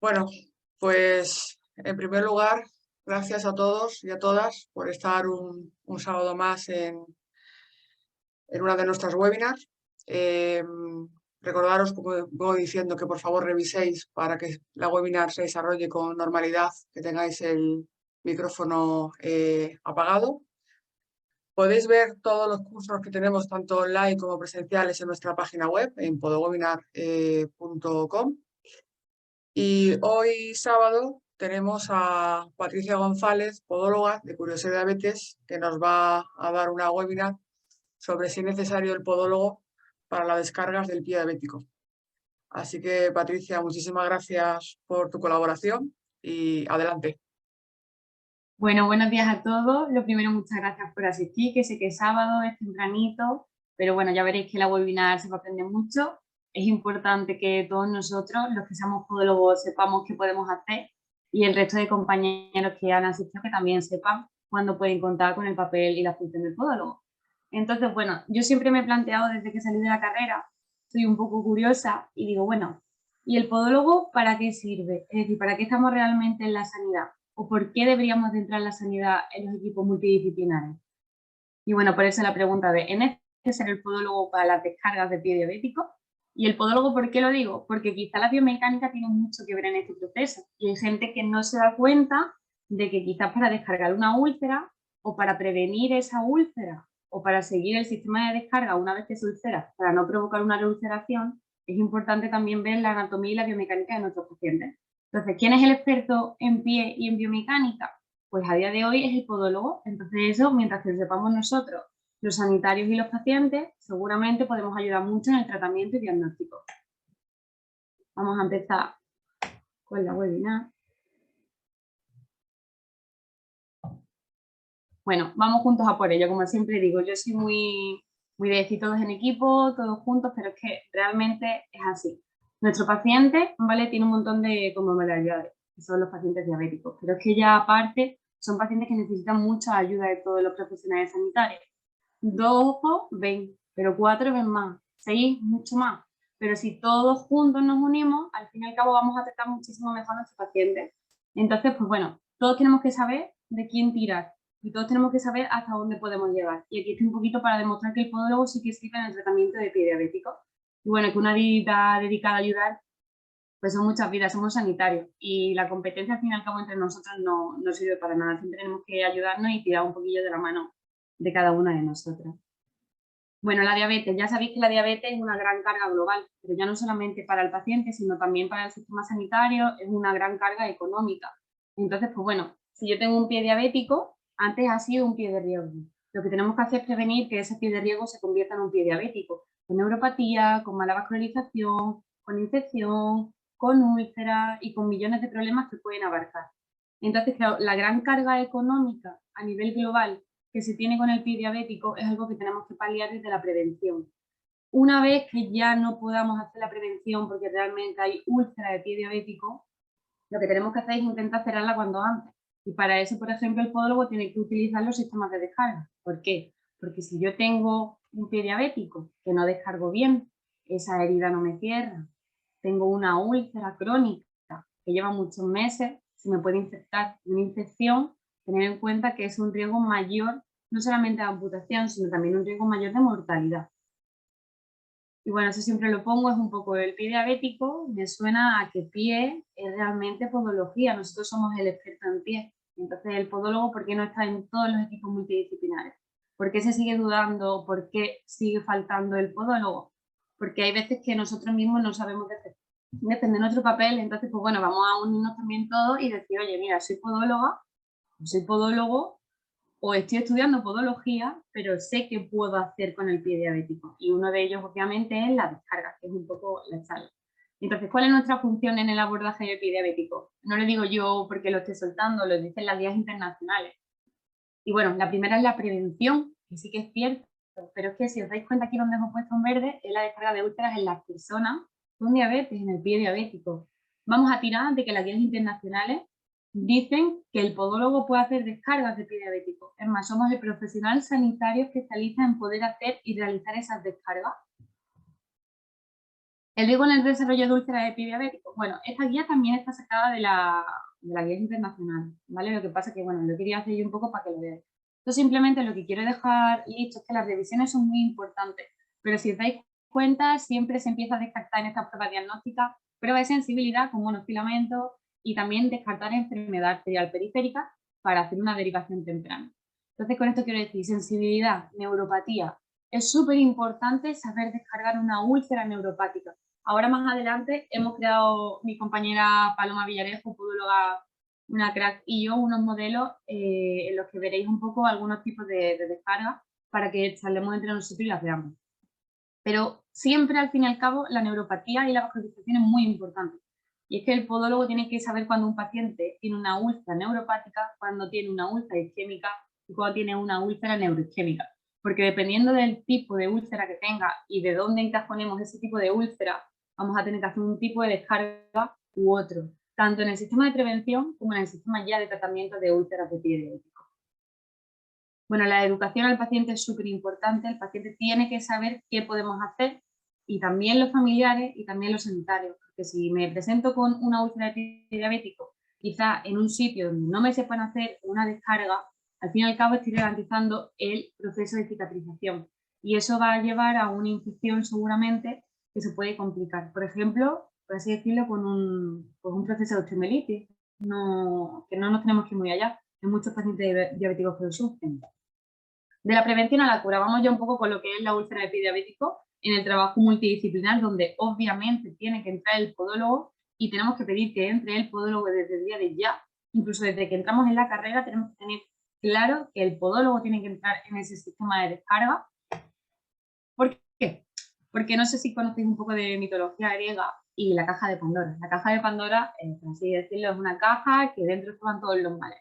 Bueno, pues en primer lugar, gracias a todos y a todas por estar un sábado más en una de nuestras webinars. Recordaros, como voy diciendo, que por favor reviséis para que la webinar se desarrolle con normalidad, que tengáis el micrófono apagado. Podéis ver todos los cursos que tenemos, tanto online como presenciales, en nuestra página web, en podowebinar.com. Y hoy sábado tenemos a Patricia González, podóloga de Curiosidad de Diabetes, que nos va a dar una webinar sobre si es necesario el podólogo para las descargas del pie diabético. Así que, Patricia, muchísimas gracias por tu colaboración y adelante. Bueno, buenos días a todos. Lo primero, muchas gracias por asistir, que sé que es sábado, es tempranito, pero bueno, ya veréis que la webinar se va a aprender mucho. Es importante que todos nosotros, los que somos podólogos, sepamos qué podemos hacer y el resto de compañeros que han asistido que también sepan cuándo pueden contar con el papel y la función del podólogo. Entonces, bueno, yo siempre me he planteado desde que salí de la carrera, soy un poco curiosa y digo, bueno, ¿y el podólogo para qué sirve? Es decir, ¿para qué estamos realmente en la sanidad? ¿O por qué deberíamos de entrar en la sanidad en los equipos multidisciplinares? Y bueno, por eso la pregunta de, ¿es necesario el podólogo para las descargas de pie diabético? Y el podólogo, ¿por qué lo digo? Porque quizá la biomecánica tiene mucho que ver en este proceso. Y hay gente que no se da cuenta de que quizás para descargar una úlcera o para prevenir esa úlcera o para seguir el sistema de descarga una vez que se ulcera, para no provocar una reulceración, es importante también ver la anatomía y la biomecánica de nuestros pacientes. Entonces, ¿quién es el experto en pie y en biomecánica? Pues a día de hoy es el podólogo. Entonces eso, mientras que sepamos nosotros, los sanitarios y los pacientes, seguramente podemos ayudar mucho en el tratamiento y diagnóstico. Vamos a empezar con la webinar. Bueno, vamos juntos a por ello, como siempre digo, yo soy muy de decir todos en equipo, todos juntos, pero es que realmente es así. Nuestro paciente, ¿vale? Tiene un montón de comorbilidades, que son los pacientes diabéticos, pero es que ya aparte son pacientes que necesitan mucha ayuda de todos los profesionales sanitarios. 2 ojos ven, pero 4 ven más, 6 mucho más. Pero si todos juntos nos unimos, al fin y al cabo vamos a tratar muchísimo mejor a nuestros pacientes. Entonces, pues bueno, todos tenemos que saber de quién tirar y todos tenemos que saber hasta dónde podemos llegar. Y aquí estoy un poquito para demostrar que el podólogo sí que sirve en el tratamiento de pie diabético. Y bueno, que una vida dedicada a ayudar, pues son muchas vidas, somos sanitarios. Y la competencia al fin y al cabo entre nosotros no sirve para nada. Siempre tenemos que ayudarnos y tirar un poquillo de la mano de cada una de nosotras. Bueno, la diabetes. Ya sabéis que la diabetes es una gran carga global, pero ya no solamente para el paciente, sino también para el sistema sanitario, es una gran carga económica. Entonces, pues bueno, si yo tengo un pie diabético, antes ha sido un pie de riesgo. Lo que tenemos que hacer es prevenir que ese pie de riesgo se convierta en un pie diabético, con neuropatía, con mala vascularización, con infección, con úlceras y con millones de problemas que pueden abarcar. Entonces, claro, la gran carga económica a nivel global que se tiene con el pie diabético es algo que tenemos que paliar desde la prevención. Una vez que ya no podamos hacer la prevención porque realmente hay úlcera de pie diabético, lo que tenemos que hacer es intentar cerrarla cuanto antes. Y para eso, por ejemplo, el podólogo tiene que utilizar los sistemas de descarga. ¿Por qué? Porque si yo tengo un pie diabético que no descargo bien, esa herida no me cierra, tengo una úlcera crónica que lleva muchos meses, se me puede infectar una infección, tener en cuenta que es un riesgo mayor, no solamente de amputación, sino también un riesgo mayor de mortalidad. Y bueno, eso siempre lo pongo, es un poco el pie diabético, me suena a que pie es realmente podología, nosotros somos el experto en pie. Entonces, el podólogo, ¿por qué no está en todos los equipos multidisciplinares? ¿Por qué se sigue dudando? ¿Por qué sigue faltando el podólogo? Porque hay veces que nosotros mismos no sabemos defender nuestro papel, entonces, pues bueno, vamos a unirnos también todos y decir, oye, mira, soy podóloga, soy podólogo, o estoy estudiando podología, pero sé qué puedo hacer con el pie diabético. Y uno de ellos, obviamente, es la descarga, que es un poco la charla. Entonces, ¿cuál es nuestra función en el abordaje del pie diabético? No lo digo yo porque lo esté soltando, lo dicen las guías internacionales. Y bueno, la primera es la prevención, que sí que es cierto, pero es que si os dais cuenta aquí donde os he puesto en verde, es la descarga de úlceras en las personas con diabetes, en el pie diabético. Vamos a tirar de que las guías internacionales dicen que el podólogo puede hacer descargas de pie diabético. Es más, somos el profesional sanitario especialista en poder hacer y realizar esas descargas. El riesgo en el desarrollo de úlceras epidiabéticos. Bueno, esta guía también está sacada de la guía internacional, ¿vale? Lo que pasa es que, bueno, lo quería hacer yo un poco para que lo veáis. Yo simplemente lo que quiero dejar listo es que las revisiones son muy importantes, pero si os dais cuenta, siempre se empieza a descartar en estas pruebas diagnósticas pruebas de sensibilidad con monofilamentos y también descartar enfermedad arterial periférica para hacer una derivación temprana. Entonces, con esto quiero decir sensibilidad, neuropatía. Es súper importante saber descargar una úlcera neuropática. Ahora más adelante hemos creado, mi compañera Paloma Villarejo, podóloga, una crack, y yo, unos modelos en los que veréis un poco algunos tipos de descarga para que charlemos entre nosotros y las veamos. Pero siempre, al fin y al cabo, la neuropatía y la vascularización es muy importante. Y es que el podólogo tiene que saber cuando un paciente tiene una úlcera neuropática, cuando tiene una úlcera isquémica y cuando tiene una úlcera neuroisquémica. Porque dependiendo del tipo de úlcera que tenga y de dónde encajonemos ese tipo de úlcera, vamos a tener que hacer un tipo de descarga u otro, tanto en el sistema de prevención como en el sistema ya de tratamiento de úlceras epidémicas. Bueno, la educación al paciente es súper importante, el paciente tiene que saber qué podemos hacer y también los familiares y también los sanitarios, porque si me presento con una úlcera diabético, quizá en un sitio donde no me sepan hacer una descarga, al fin y al cabo estoy garantizando el proceso de cicatrización y eso va a llevar a una infección seguramente que se puede complicar. Por ejemplo, por así decirlo, con un proceso de osteomielitis, que no nos tenemos que ir muy allá. Hay muchos pacientes diabéticos que lo sufren. De la prevención a la cura, vamos ya un poco con lo que es la úlcera epidiabético en el trabajo multidisciplinar, donde obviamente tiene que entrar el podólogo y tenemos que pedir que entre el podólogo desde el día de ya. Incluso desde que entramos en la carrera tenemos que tener claro que el podólogo tiene que entrar en ese sistema de descarga. ¿Por qué? Porque no sé si conocéis un poco de mitología griega y la caja de Pandora. La caja de Pandora, por así decirlo, es una caja que dentro estaban todos los males.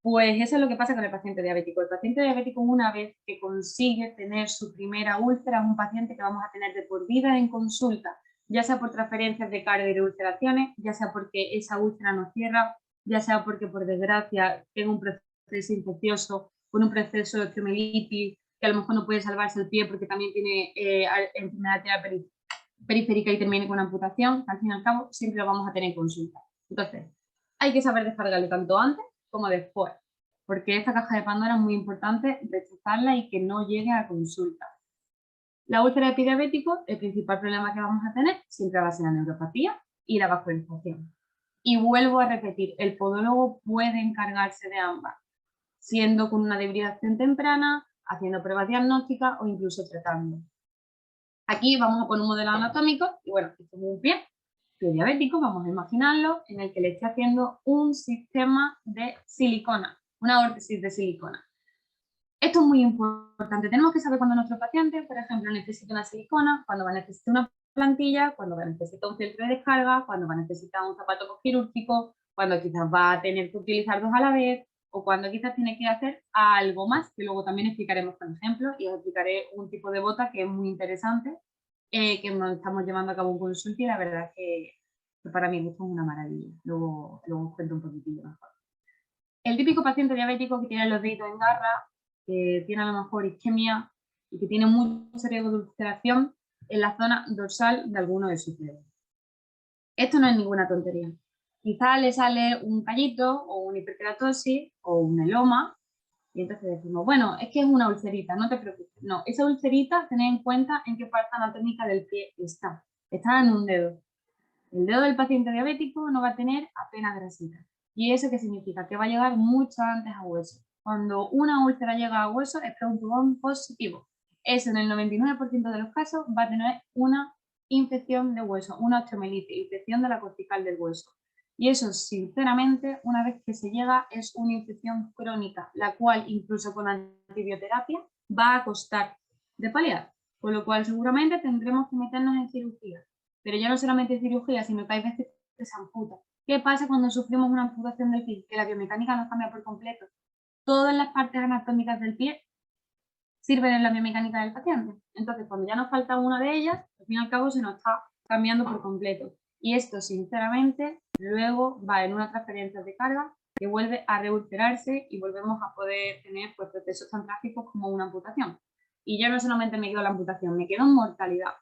Pues eso es lo que pasa con el paciente diabético. El paciente diabético, una vez que consigue tener su primera úlcera, es un paciente que vamos a tener de por vida en consulta, ya sea por transferencias de carga y de ulceraciones, ya sea porque esa úlcera no cierra, ya sea porque por desgracia tenga un proceso infeccioso, con un proceso de osteomielitis, que a lo mejor no puede salvarse el pie porque también tiene enfermedad arterial periférica y termine con una amputación. Al fin y al cabo, siempre lo vamos a tener en consulta. Entonces, hay que saber descargarlo tanto antes como después, porque esta caja de Pandora es muy importante rechazarla y que no llegue a consulta. La úlcera epidiabético, el principal problema que vamos a tener siempre va a ser la neuropatía y la vascularización. Y vuelvo a repetir, el podólogo puede encargarse de ambas, siendo con una debilidación temprana, haciendo pruebas diagnósticas o incluso tratando. Aquí vamos a poner un modelo anatómico y bueno, esto es un pie diabético, vamos a imaginarlo, en el que le esté haciendo un sistema de silicona, una órtesis de silicona. Esto es muy importante, tenemos que saber cuando nuestro paciente, por ejemplo, necesita una silicona, cuando va a necesitar una plantilla, cuando va a necesitar un filtro de descarga, cuando va a necesitar un zapato quirúrgico, cuando quizás va a tener que utilizar dos a la vez, o cuando quizás tiene que hacer algo más, que luego también explicaremos con ejemplos, y os explicaré un tipo de bota que es muy interesante, que nos estamos llevando a cabo un consulta y la verdad que para mí esto es una maravilla. Luego os cuento un poquitillo mejor. El típico paciente diabético que tiene los deditos en garra, que tiene a lo mejor isquemia y que tiene mucho riesgo de ulceración en la zona dorsal de alguno de sus dedos. Esto no es ninguna tontería. Quizá le sale un callito o una hiperkeratosis o un meloma y entonces decimos, bueno, es que es una ulcerita, no te preocupes. No, esa ulcerita, tened en cuenta en qué parte anatómica del pie está. Está en un dedo. El dedo del paciente diabético no va a tener apenas grasita. ¿Y eso qué significa? Que va a llegar mucho antes a hueso. Cuando una úlcera llega a hueso es un positivo. Eso en el 99% de los casos va a tener una infección de hueso, una osteomielitis, infección de la cortical del hueso. Y eso, sinceramente, una vez que se llega, es una infección crónica, la cual incluso con antibioterapia va a costar de paliar. Con lo cual seguramente tendremos que meternos en cirugía. Pero ya no solamente cirugía, sino que hay veces que se amputa. ¿Qué pasa cuando sufrimos una amputación del pie? Que la biomecánica nos cambia por completo. Todas las partes anatómicas del pie sirven en la biomecánica del paciente. Entonces, cuando ya nos falta una de ellas, al fin y al cabo se nos está cambiando por completo. Y esto, sinceramente, luego va en una transferencia de carga que vuelve a reulcerarse y volvemos a poder tener pues, procesos tan trágicos como una amputación. Y ya no solamente me quedo la amputación, me quedo en mortalidad,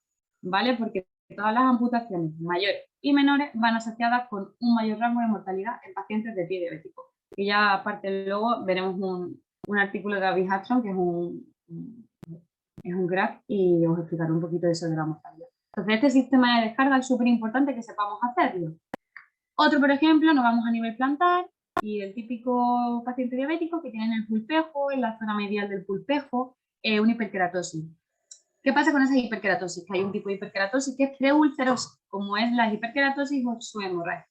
¿vale? Porque todas las amputaciones mayores y menores van asociadas con un mayor rango de mortalidad en pacientes de pie diabético. Y ya aparte luego veremos un artículo de David Armstrong, que es un crack, y os explicaré un poquito eso de la mortalidad. Entonces, este sistema de descarga es súper importante que sepamos hacerlo. Otro, por ejemplo, nos vamos a nivel plantar y el típico paciente diabético que tiene en el pulpejo, en la zona medial del pulpejo, una hiperkeratosis. ¿Qué pasa con esa hiperkeratosis? Que hay un tipo de hiperkeratosis que es preulcerosa, como es la hiperkeratosis o su hemorragia.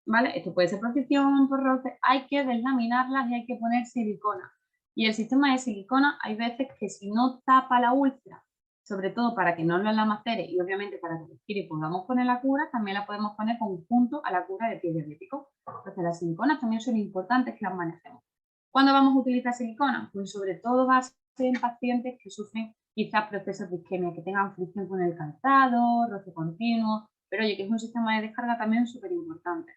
¿Vale? Esto puede ser por fricción, por roce, hay que deslaminarlas y hay que poner silicona. Y el sistema de silicona hay veces que si no tapa la úlcera, sobre todo para que no lo macere y obviamente para que respire y podamos poner la cura, también la podemos poner conjunto a la cura de pie diabético. Entonces las siliconas también son importantes que las manejemos. ¿Cuándo vamos a utilizar silicona? Pues sobre todo va a ser en pacientes que sufren quizás procesos de isquemia, que tengan fricción con el calzado, roce continuo, pero oye, que es un sistema de descarga también súper importante.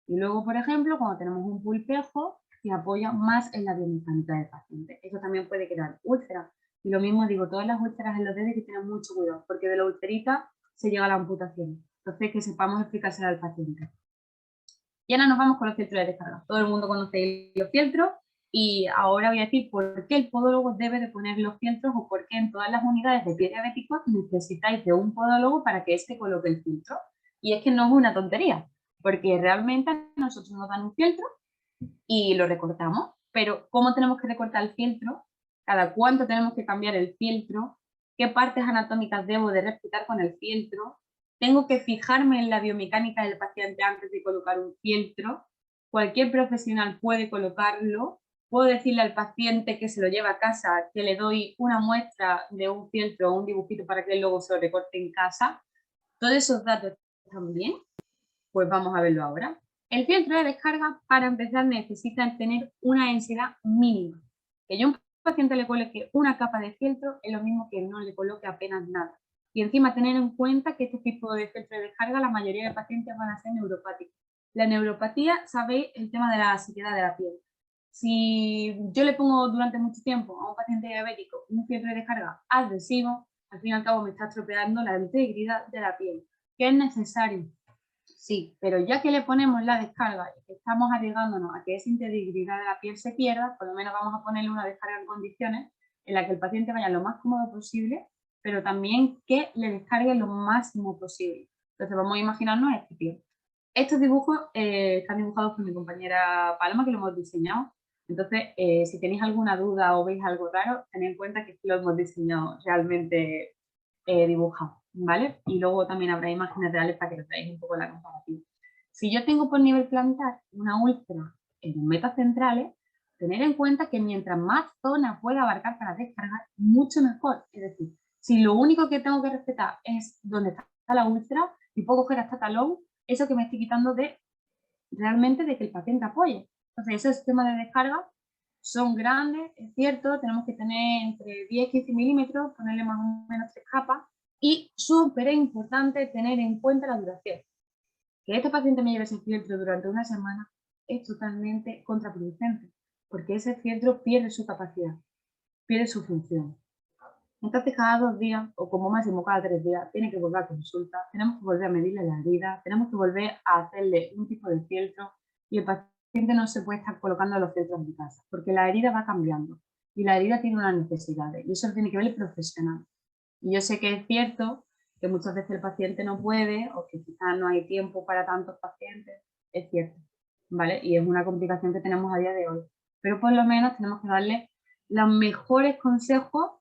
Y luego, por ejemplo, cuando tenemos un pulpejo, se apoya más en la biomecánica del paciente. Eso también puede crear úlceras. Y lo mismo digo, todas las úlceras en los dedos hay que tener mucho cuidado, porque de la ulcerita se llega a la amputación. Entonces, que sepamos explicárselo al paciente. Y ahora nos vamos con los filtros de descarga. Todo el mundo conoce los filtros y ahora voy a decir por qué el podólogo debe de poner los filtros o por qué en todas las unidades de pie diabético necesitáis de un podólogo para que éste coloque el filtro. Y es que no es una tontería, porque realmente a nosotros nos dan un filtro y lo recortamos, pero ¿cómo tenemos que recortar el filtro? ¿Cada cuánto tenemos que cambiar el filtro? ¿Qué partes anatómicas debo de respetar con el filtro? ¿Tengo que fijarme en la biomecánica del paciente antes de colocar un filtro? Cualquier profesional puede colocarlo. Puedo decirle al paciente que se lo lleva a casa, que le doy una muestra de un filtro o un dibujito para que él luego se lo recorte en casa. Todos esos datos están bien. Pues vamos a verlo ahora. El filtro de descarga, para empezar, necesita tener una densidad mínima. Que yo a un paciente le coloque una capa de filtro es lo mismo que no le coloque apenas nada. Y encima tener en cuenta que este tipo de filtro de descarga, la mayoría de pacientes van a ser neuropáticos. La neuropatía, sabéis, el tema de la sequedad de la piel. Si yo le pongo durante mucho tiempo a un paciente diabético un filtro de descarga adhesivo, al fin y al cabo me está estropeando la integridad de la piel, que es necesario. Sí, pero ya que le ponemos la descarga y que estamos arriesgándonos a que esa integridad de la piel se pierda, por lo menos vamos a ponerle una descarga en condiciones en la que el paciente vaya lo más cómodo posible, pero también que le descargue lo máximo posible. Entonces vamos a imaginarnos este pie. Estos dibujos están dibujados por mi compañera Paloma, que lo hemos diseñado. Entonces, si tenéis alguna duda o veis algo raro, tened en cuenta que lo hemos diseñado realmente dibujado, ¿vale? Y luego también habrá imágenes reales para que os veáis un poco la comparativa. Si yo tengo por nivel plantar una úlcera en metas centrales, tener en cuenta que mientras más zona pueda abarcar para descargar, mucho mejor. Es decir, si lo único que tengo que respetar es donde está la úlcera y puedo coger hasta talón, eso que me estoy quitando de realmente de que el paciente apoye. Entonces, esos sistemas de descarga son grandes, es cierto, tenemos que tener entre 10 y 15 milímetros, ponerle más o menos 3 capas, y súper importante tener en cuenta la duración. Que este paciente me lleve ese filtro durante una semana es totalmente contraproducente, porque ese filtro pierde su capacidad, pierde su función. Entonces, cada 2 días, o como máximo cada 3 días, tiene que volver a consulta, tenemos que volver a medirle la herida, tenemos que volver a hacerle un tipo de filtro, y el paciente no se puede estar colocando los filtros en casa, porque la herida va cambiando, y la herida tiene unas necesidades, y eso lo tiene que ver el profesional. Y yo sé que es cierto que muchas veces el paciente no puede, o que quizás no hay tiempo para tantos pacientes, es cierto, ¿vale? Y es una complicación que tenemos a día de hoy. Pero por lo menos tenemos que darle los mejores consejos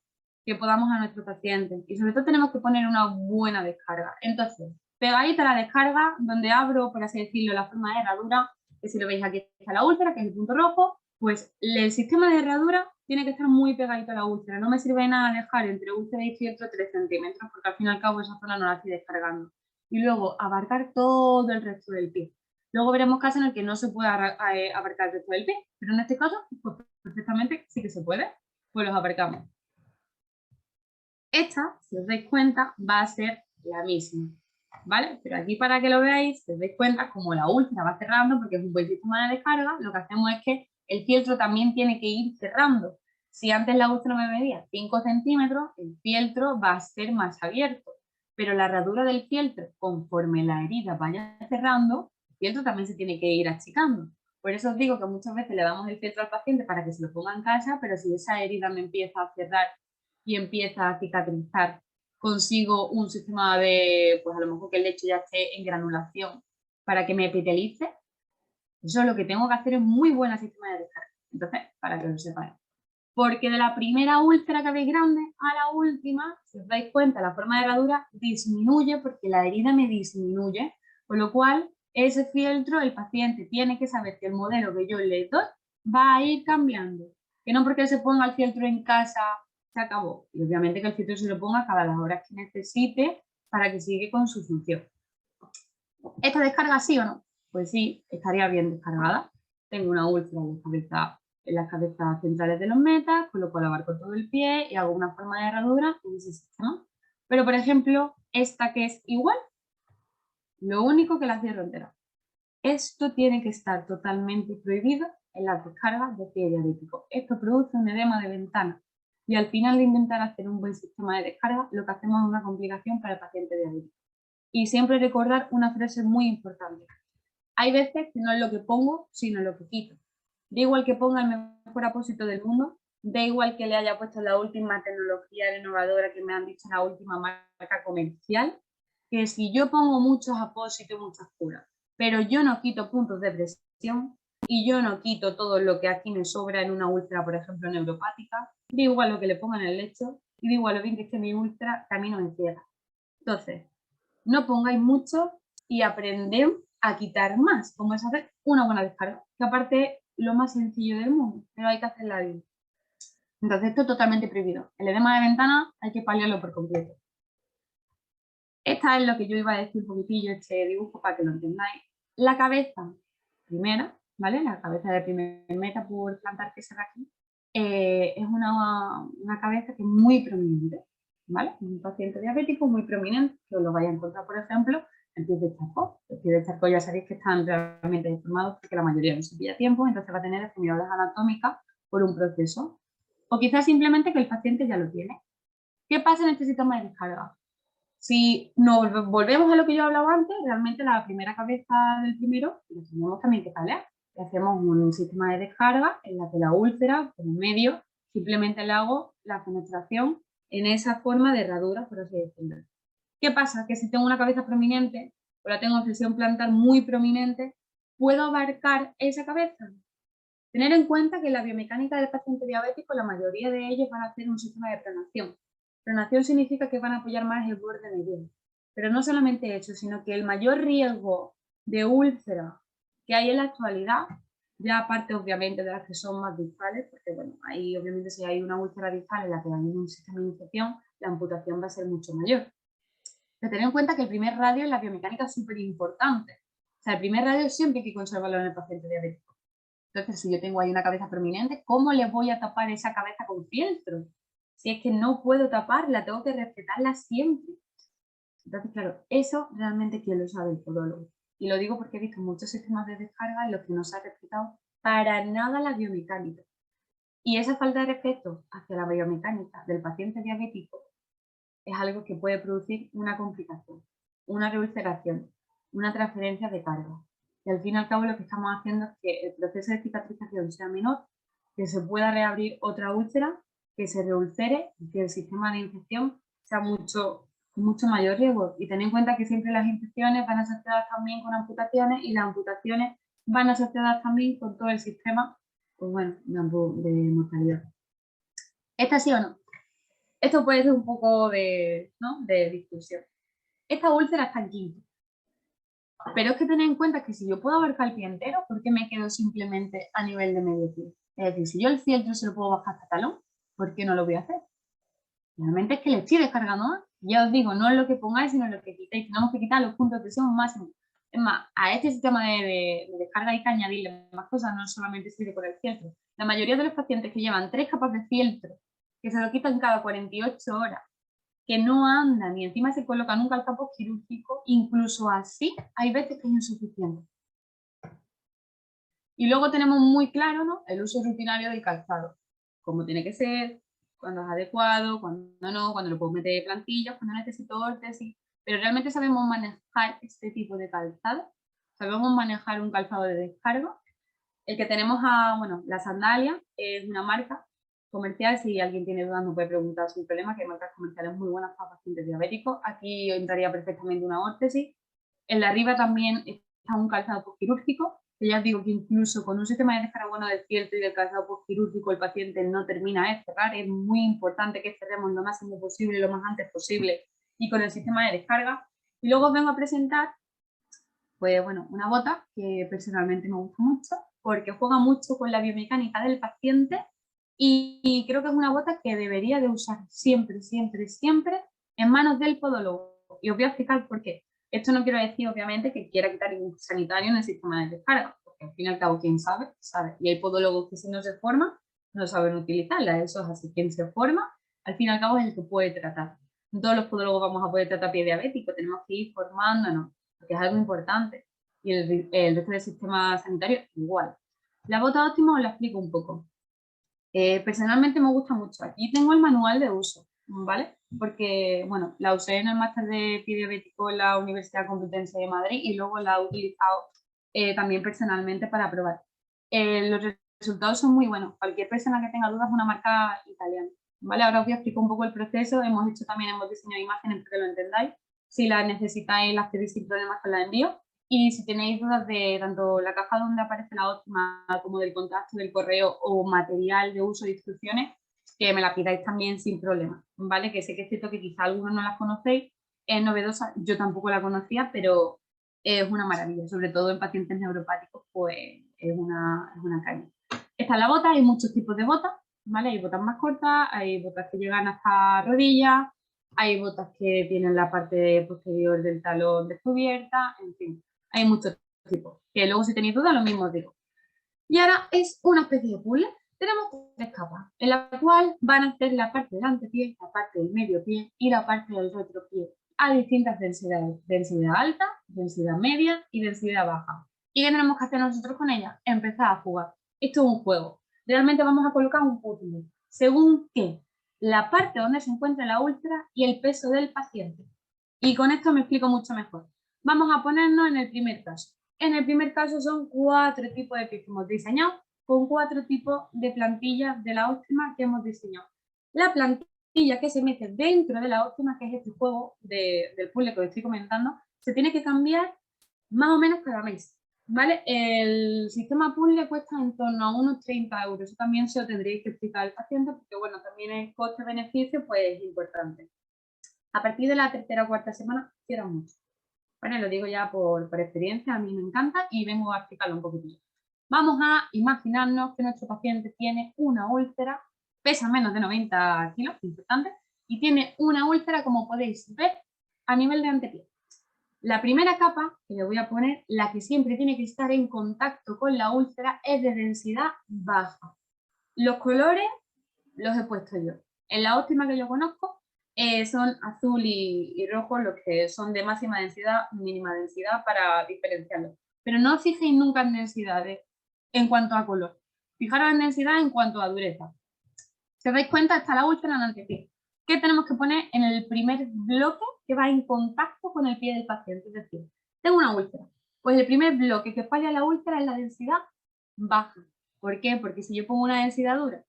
que podamos a nuestros pacientes. Y sobre todo tenemos que poner una buena descarga. Entonces, pegadita a la descarga, donde abro, por así decirlo, la forma de herradura, que si lo veis aquí está la úlcera, que es el punto rojo, pues el sistema de herradura tiene que estar muy pegadito a la úlcera. No me sirve de nada dejar entre úlcera y filtro 3 centímetros, porque al fin y al cabo esa zona no la estoy descargando. Y luego abarcar todo el resto del pie. Luego veremos casos en el que no se puede abarcar el resto del pie, pero en este caso, pues perfectamente sí que se puede, pues los abarcamos. Esta, si os dais cuenta, va a ser la misma, ¿vale? Pero aquí para que lo veáis, si os dais cuenta, como la úlcera va cerrando, porque es un buen sistema de descarga, lo que hacemos es que el fieltro también tiene que ir cerrando. Si antes la úlcera me medía 5 centímetros, el fieltro va a ser más abierto. pero la herradura del fieltro, conforme la herida vaya cerrando, el fieltro también se tiene que ir achicando. Por eso os digo que muchas veces le damos el fieltro al paciente para que se lo ponga en casa, pero si esa herida me empieza a cerrar y empieza a cicatrizar, consigo un sistema de, pues a lo mejor que el lecho ya esté en granulación para que me epitelice, eso lo que tengo que hacer es muy buen sistema de descarga. Entonces, para que lo sepáis. Porque de la primera úlcera que veis grande a la última, si os dais cuenta, la forma de herradura disminuye porque la herida me disminuye, con lo cual ese fieltro el paciente tiene que saber que el modelo que yo le doy va a ir cambiando. Que no porque se ponga el fieltro en casa se acabó. Y obviamente que el fieltro se lo ponga cada las horas que necesite para que siga con su función. ¿Esta descarga sí o no? Pues sí, estaría bien descargada. Tengo una úlcera en las cabezas centrales de los metas, con lo cual abarco todo el pie y hago una forma de herradura en ese sistema. Pero, por ejemplo, esta que es igual, lo único que la cierro entera. Esto tiene que estar totalmente prohibido en las descargas de pie diabético. Esto produce un edema de ventana y al final de intentar hacer un buen sistema de descarga, lo que hacemos es una complicación para el paciente diabético. Y siempre recordar una frase muy importante. Hay veces que no es lo que pongo, sino lo que quito. Da igual que ponga el mejor apósito del mundo, da igual que le haya puesto la última tecnología innovadora que me han dicho la última marca comercial, que si yo pongo muchos apósitos y muchas curas, pero yo no quito puntos de presión y yo no quito todo lo que aquí me sobra en una úlcera, por ejemplo, neuropática, da igual lo que le ponga en el lecho y da igual lo bien que esté mi úlcera, que a mí no me cierra. Entonces, no pongáis mucho y aprended a quitar más, como es hacer una buena descarga, que aparte es lo más sencillo del mundo, pero hay que hacerla bien. Entonces esto es totalmente prohibido. El edema de ventana hay que paliarlo por completo. Esta es lo que yo iba a decir un poquitillo, este dibujo, para que lo entendáis. La cabeza primera, ¿vale? La cabeza de primer meta por plantar que se ve aquí, es una cabeza que es muy prominente, ¿vale? Un paciente diabético muy prominente, que os lo vais a encontrar, por ejemplo, en pies de charcot. Los pies de charcot ya sabéis que están realmente deformados porque la mayoría no se pilla a tiempo, entonces va a tener deformidades anatómicas por un proceso. O quizás simplemente que el paciente ya lo tiene. ¿Qué pasa en este sistema de descarga? Si nos volvemos a lo que yo hablaba antes, realmente la primera cabeza del primero la tenemos también que paliar. Hacemos un sistema de descarga en la que la úlcera, por en medio, simplemente le hago la fenestración en esa forma de herradura, por así decirlo. ¿Qué pasa? Que si tengo una cabeza prominente o la tengo en flexión plantar muy prominente, ¿puedo abarcar esa cabeza? Tener en cuenta que en la biomecánica del paciente diabético, la mayoría de ellos van a hacer un sistema de pronación. Pronación significa que van a apoyar más el borde medial. Pero no solamente eso, sino que el mayor riesgo de úlcera que hay en la actualidad, ya aparte obviamente de las que son más distales, porque bueno, ahí obviamente si hay una úlcera distal en la que hay un sistema de infección, la amputación va a ser mucho mayor. Pero tener en cuenta que el primer radio en la biomecánica es súper importante. O sea, el primer radio siempre hay que conservarlo en el paciente diabético. Entonces, si yo tengo ahí una cabeza prominente, ¿cómo le voy a tapar esa cabeza con fieltro? Si es que no puedo taparla, tengo que respetarla siempre. Entonces, claro, eso realmente quien lo sabe el podólogo. Y lo digo porque he visto muchos sistemas de descarga en los que no se ha respetado para nada la biomecánica. Y esa falta de respeto hacia la biomecánica del paciente diabético es algo que puede producir una complicación, una reulceración, una transferencia de carga. Y al fin y al cabo lo que estamos haciendo es que el proceso de cicatrización sea menor, que se pueda reabrir otra úlcera, que se reulcere y que el sistema de infección sea mucho mayor riesgo. Y ten en cuenta que siempre las infecciones van asociadas también con amputaciones y las amputaciones van asociadas también con todo el sistema, pues bueno, de mortalidad. ¿Esta sí o no? Esto puede ser un poco de discusión. Esta úlcera está en quinto. Pero es que tened en cuenta que si yo puedo abarcar el pie entero, ¿por qué me quedo simplemente a nivel de medio pie? Es decir, si yo el fieltro se lo puedo bajar hasta talón, ¿por qué no lo voy a hacer? Realmente es que le estoy descargando más. Ya os digo, no es lo que pongáis, sino lo que quitéis. Tenemos que quitar los puntos de presión máximos. Es más, a este sistema de descarga hay que añadirle más cosas, no solamente sirve por el fieltro. La mayoría de los pacientes que llevan 3 capas de fieltro, que se lo quitan cada 48 horas, que no andan y encima se colocan un calzado quirúrgico, incluso así hay veces que es insuficiente. Y luego tenemos muy claro, ¿no?, el uso rutinario del calzado, cómo tiene que ser, cuando es adecuado, cuando no, cuando le puedo meter plantillas, cuando necesito órtesis. pero realmente sabemos manejar este tipo de calzado, sabemos manejar un calzado de descarga. El que tenemos bueno, la sandalia es una marca comercial, si alguien tiene dudas nos puede preguntar sin problema, que hay marcas comerciales muy buenas para pacientes diabéticos. Aquí entraría perfectamente una órtesis. En la arriba también está un calzado postquirúrgico, que ya os digo que incluso con un sistema de descarga bueno del fieltro y del calzado postquirúrgico el paciente no termina de cerrar. Es muy importante que cerremos lo máximo posible, lo más antes posible y con el sistema de descarga. Y luego os vengo a presentar pues bueno, una bota que personalmente me gusta mucho porque juega mucho con la biomecánica del paciente y creo que es una bota que debería de usar siempre, siempre, siempre en manos del podólogo. Y os voy a explicar por qué. Esto no quiero decir, obviamente, que quiera quitar ningún sanitario en el sistema de descarga, porque al fin y al cabo quien sabe, sabe. Y hay podólogos que si no se forman, no saben utilizarla. Eso es así. Quien se forma, al fin y al cabo es el que puede tratar. No todos los podólogos vamos a poder tratar pie diabético, tenemos que ir formándonos, porque es algo importante. Y el resto del sistema sanitario igual. La bota óptima os la explico un poco. Personalmente me gusta mucho. Aquí tengo el manual de uso, ¿vale? Porque, bueno, la usé en el máster de pie diabético en la Universidad Complutense de Madrid y luego la he utilizado también personalmente para probar. Los resultados son muy buenos. Cualquier persona que tenga dudas es una marca italiana, ¿vale? Ahora os voy a explicar un poco el proceso. Hemos diseñado imágenes para que lo entendáis. Si las necesitáis, las pedís sin problemas, os las envío. Y si tenéis dudas de tanto la caja donde aparece la óptima como del contacto del correo o material de uso de instrucciones, que me la pidáis también sin problema, ¿vale? Que sé que es cierto que quizá algunos no las conocéis, es novedosa, yo tampoco la conocía, pero es una maravilla, sobre todo en pacientes neuropáticos, pues es una caña. Esta es la bota, hay muchos tipos de botas, ¿vale? Hay botas más cortas, hay botas que llegan hasta rodillas, hay botas que tienen la parte posterior del talón descubierta, en fin. Hay muchos tipos, que luego si tenéis dudas lo mismo os digo. Y ahora es una especie de puzzle. Tenemos 3 capas, en la cual van a ser la parte del antepié, la parte del medio pie y la parte del retropié a distintas densidades. Densidad alta, densidad media y densidad baja. ¿Y qué tenemos que hacer nosotros con ella? Empezar a jugar. Esto es un juego. Realmente vamos a colocar un puzzle. Según qué, la parte donde se encuentra la úlcera y el peso del paciente. Y con esto me explico mucho mejor. Vamos a ponernos en el primer caso. En el primer caso son 4 tipos de pies que hemos diseñado con 4 tipos de plantillas de la óptima que hemos diseñado. La plantilla que se mete dentro de la óptima, que es este juego del puzzle que os estoy comentando, se tiene que cambiar más o menos cada mes, ¿vale? El sistema puzzle cuesta en torno a unos 30 euros. Eso también se lo tendréis que explicar al paciente porque, bueno, también el coste-beneficio pues es importante. A partir de la tercera o cuarta semana, cierran mucho. Bueno, lo digo ya por experiencia, a mí me encanta y vengo a explicarlo un poquitito. Vamos a imaginarnos que nuestro paciente tiene una úlcera, pesa menos de 90 kilos, importante, y tiene una úlcera, como podéis ver, a nivel de antepié. La primera capa que le voy a poner, la que siempre tiene que estar en contacto con la úlcera, es de densidad baja. Los colores los he puesto yo. En la óptima que yo conozco son azul y rojo los que son de máxima densidad, mínima densidad para diferenciarlos. Pero no os fijéis nunca en densidades en cuanto a color. Fijaros en densidad en cuanto a dureza. Si os dais cuenta, está la úlcera en el antepié. ¿Qué tenemos que poner en el primer bloque que va en contacto con el pie del paciente? Es decir, tengo una úlcera. Pues el primer bloque que falla la úlcera es la densidad baja. ¿Por qué? Porque si yo pongo una densidad dura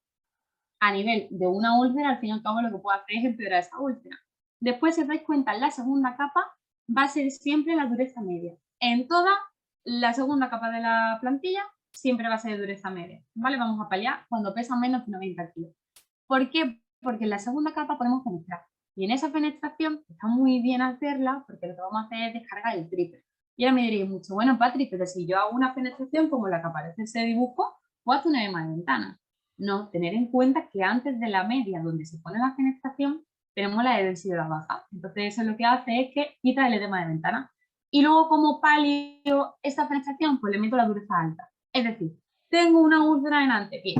a nivel de una úlcera, al fin y al cabo lo que puedo hacer es empeorar esa úlcera. Después, si os dais cuenta, la segunda capa va a ser siempre la dureza media. En toda la segunda capa de la plantilla siempre va a ser de dureza media, ¿vale? Vamos a paliar cuando pesa menos de 90 kilos. ¿Por qué? Porque en la segunda capa podemos fenestrar. Y en esa fenestración está muy bien hacerla porque lo que vamos a hacer es descargar el triple. Y ahora me diréis mucho, bueno, Patrick, pero si yo hago una fenestración como la que aparece en ese dibujo, puedo hacer una edema de ventana. No, tener en cuenta que antes de la media donde se pone la fenestración tenemos la de densidad baja. Entonces eso lo que hace es que quita el edema de ventana. Y luego como palio esta fenestración, pues le meto la dureza alta. Es decir, tengo una úlcera en antepié.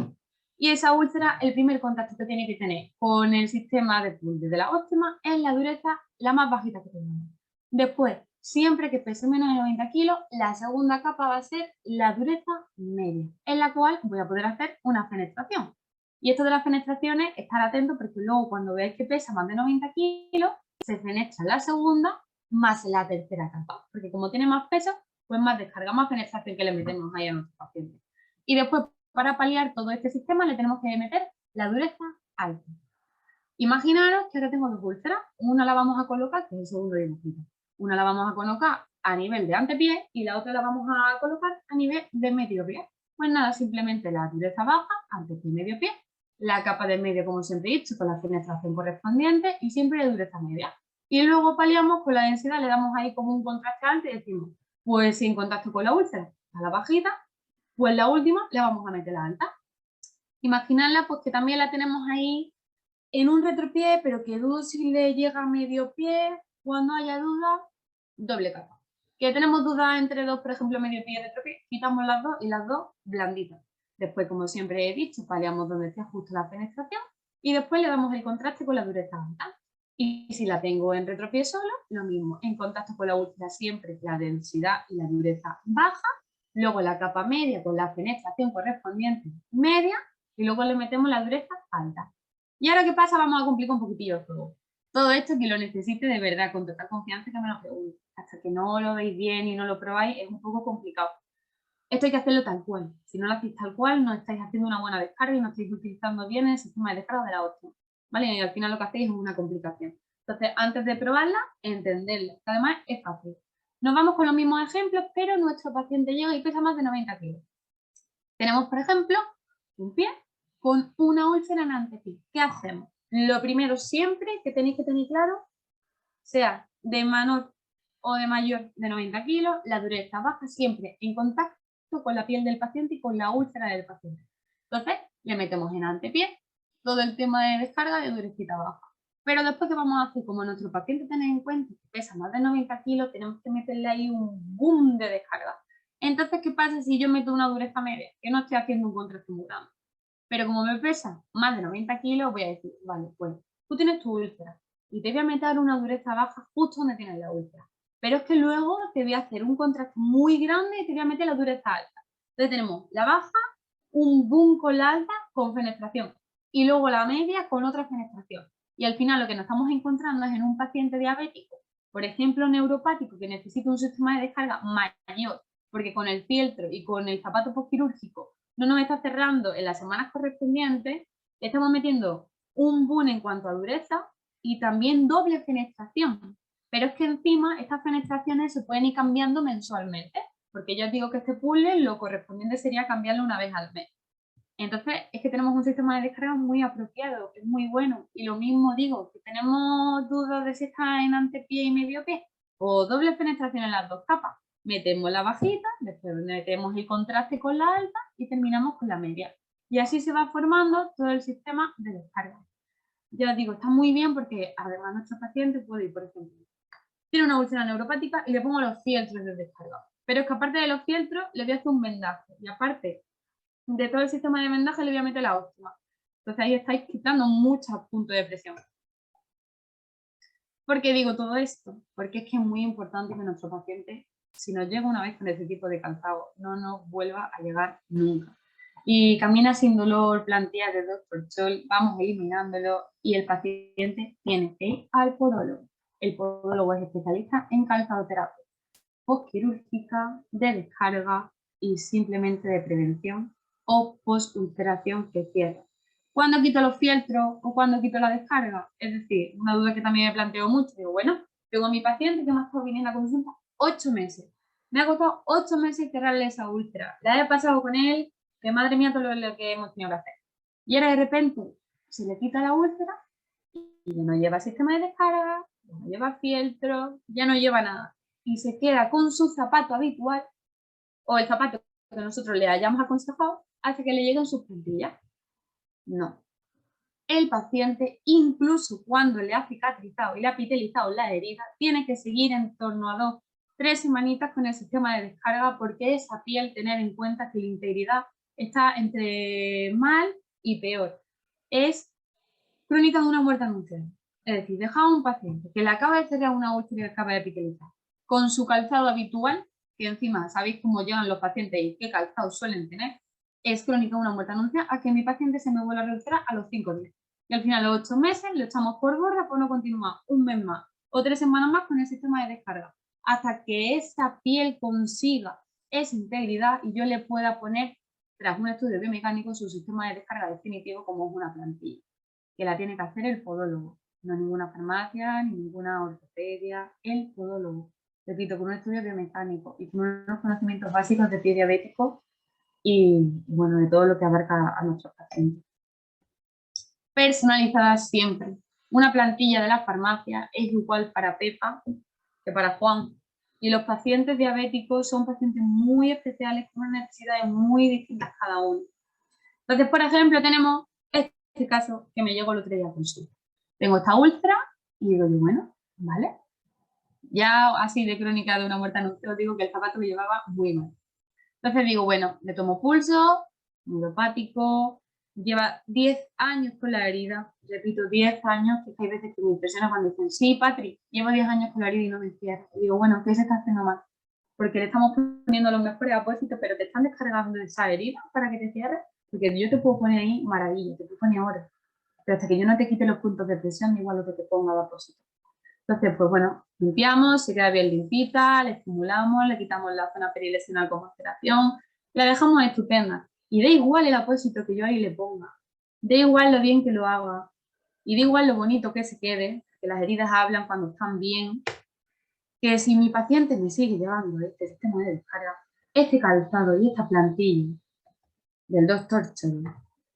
Y esa úlcera, el primer contacto que tiene que tener con el sistema de puzzle de la óptima es la dureza la más bajita que tenemos. Después, siempre que pese menos de 90 kilos, la segunda capa va a ser la dureza media, en la cual voy a poder hacer una fenestración. Y esto de las fenestraciones, estar atento porque luego cuando veáis que pesa más de 90 kilos, se fenestra la segunda más la tercera capa, porque como tiene más peso, pues más descarga, más penetración que le metemos ahí a nuestro paciente. Y después, para paliar todo este sistema, le tenemos que meter la dureza alta. Imaginaros que ahora tengo dos úlceras, una la vamos a colocar, que es el segundo dibujito, una la vamos a colocar a nivel de antepié y la otra la vamos a colocar a nivel de medio pie. Pues nada, simplemente la dureza baja, antepié y medio pie, la capa de medio, como siempre he dicho, con la penetración correspondiente y siempre de dureza media. Y luego paliamos con la densidad, le damos ahí como un contraste alto y decimos, pues si en contacto con la úlcera a la bajita, pues la última le vamos a meter la alta. Imaginadla pues que también la tenemos ahí en un retropié, pero que dudo si le llega a medio pie. Cuando haya duda, doble capa. Que tenemos dudas entre dos, por ejemplo, medio pie y retropié, quitamos las dos y las dos blanditas. Después, como siempre he dicho, paliamos donde esté justo la penetración y después le damos el contraste con la dureza alta. Y si la tengo en retropié solo, lo mismo. En contacto con la úlcera siempre la densidad y la dureza baja, luego la capa media con la penetración correspondiente media y luego le metemos la dureza alta. Y ahora, ¿qué pasa? Vamos a complicar un poquitillo el juego. Todo esto que lo necesite de verdad, con total confianza, que me lo pregunte. Hasta que no lo veis bien y no lo probáis, es un poco complicado. Esto hay que hacerlo tal cual. Si no lo hacéis tal cual, no estáis haciendo una buena descarga y no estáis utilizando bien el sistema de descarga de la óptima. ¿Vale? Y al final lo que hacéis es una complicación. Entonces, antes de probarla, entenderla. Que además es fácil. Nos vamos con los mismos ejemplos, pero nuestro paciente llega y pesa más de 90 kilos. Tenemos, por ejemplo, un pie con una úlcera en antepié. ¿Qué hacemos? Lo primero siempre que tenéis que tener claro, sea de menor o de mayor de 90 kilos, la dureza baja siempre en contacto con la piel del paciente y con la úlcera del paciente. Entonces, le metemos en antepié todo el tema de descarga de durecita baja. Pero después, ¿qué vamos a hacer? Como nuestro paciente tenéis en cuenta que pesa más de 90 kilos, tenemos que meterle ahí un boom de descarga. Entonces, ¿qué pasa si yo meto una dureza media? Que no estoy haciendo un contraste muy grande. Pero como me pesa más de 90 kilos, voy a decir, vale, pues tú tienes tu úlcera y te voy a meter una dureza baja justo donde tienes la úlcera. Pero es que luego te voy a hacer un contraste muy grande y te voy a meter la dureza alta. Entonces tenemos la baja, un boom con la alta con fenestración y luego la media con otra fenestración. Y al final lo que nos estamos encontrando es en un paciente diabético, por ejemplo neuropático, que necesita un sistema de descarga mayor, porque con el fieltro y con el zapato postquirúrgico no nos está cerrando en las semanas correspondientes, le estamos metiendo un boom en cuanto a dureza y también doble fenestración. Pero es que encima estas fenestraciones se pueden ir cambiando mensualmente, porque ya os digo que este puzzle lo correspondiente sería cambiarlo una vez al mes. Entonces, es que tenemos un sistema de descarga muy apropiado, es muy bueno. Y lo mismo digo, que tenemos dudas de si está en antepié y medio pie, o doble penetración en las dos capas. Metemos la bajita, después metemos el contraste con la alta y terminamos con la media. Y así se va formando todo el sistema de descarga. Ya os digo, está muy bien porque además nuestro paciente puede ir, por ejemplo, tiene una úlcera neuropática y le pongo los fieltros de descarga. Pero es que aparte de los fieltros, le voy a hacer un vendaje. Y aparte de todo el sistema de vendaje, le voy a meter la óptima. Entonces ahí estáis quitando muchos puntos de presión. ¿Por qué digo todo esto? Porque es que es muy importante que nuestro paciente, si nos llega una vez con ese tipo de calzado, no nos vuelva a llegar nunca. Y camina sin dolor, plantea de Dr. Scholl, vamos eliminándolo y el paciente tiene que ir al podólogo. El podólogo es especialista en calzadoterapia postquirúrgica, de descarga y simplemente de prevención o post-ulceración que cierra. ¿Cuándo quito los fieltros o cuándo quito la descarga? Es decir, una duda que también me planteo mucho. Digo, bueno, tengo a mi paciente que me ha estado viniendo a consulta 8 meses. Me ha costado 8 meses cerrarle esa úlcera. La he pasado con él, que madre mía todo lo que hemos tenido que hacer. Y ahora de repente se le quita la úlcera y ya no lleva sistema de descarga, ya no lleva fieltro, ya no lleva nada. Y se queda con su zapato habitual o el zapato que nosotros le hayamos aconsejado hasta que le lleguen sus plantillas. No. El paciente, incluso cuando le ha cicatrizado y le ha epitelizado la herida, tiene que seguir en torno a 2-3 semanitas con el sistema de descarga porque esa piel, tener en cuenta que la integridad está entre mal y peor. Es crónica de una muerte anunciada. Es decir, dejar a un paciente que le acaba de cerrar una úlcera y le acaba de epitelizar con su calzado habitual, que encima sabéis cómo llegan los pacientes y qué calzado suelen tener, es crónica de una muerte anunciada a que mi paciente se me vuelva a reducir a los 5 días. Y al final, a los 8 meses, lo echamos por borda por no continuar un mes más o 3 semanas más con el sistema de descarga, hasta que esa piel consiga esa integridad y yo le pueda poner, tras un estudio biomecánico, su sistema de descarga definitivo como es una plantilla, que la tiene que hacer el podólogo, no ninguna farmacia, ni ninguna ortopedia, el podólogo. Repito, con un estudio biomecánico y con unos conocimientos básicos de pie diabético y, bueno, de todo lo que abarca a nuestros pacientes. Personalizadas siempre. Una plantilla de la farmacia es igual para Pepa que para Juan. Y los pacientes diabéticos son pacientes muy especiales con unas necesidades muy distintas cada uno. Entonces, por ejemplo, tenemos este caso que me llegó el otro día a consulta. Tengo esta úlcera y digo, bueno, vale. Ya así de crónica de una muerte anunciada, digo que el zapato lo llevaba muy mal. Entonces digo, bueno, le tomo pulso, neuropático, lleva 10 años con la herida, repito, 10 años, que hay veces que me impresiona cuando dicen, sí, Patri, llevo 10 años con la herida y no me cierra. Y digo, bueno, ¿qué se está haciendo mal? Porque le estamos poniendo los mejores apósitos, pero te están descargando esa herida para que te cierres, porque yo te puedo poner ahí maravilla, te puedo poner ahora, pero hasta que yo no te quite los puntos de presión, igual lo que te ponga de apósito. Entonces, pues bueno, limpiamos, se queda bien limpita, le estimulamos, le quitamos la zona perilesional con maceración, la dejamos estupenda. Y da igual el apósito que yo ahí le ponga, da igual lo bien que lo haga, y da igual lo bonito que se quede, que las heridas hablan cuando están bien, que si mi paciente me sigue llevando este sistema de descarga, este calzado y esta plantilla del Dr. Chen,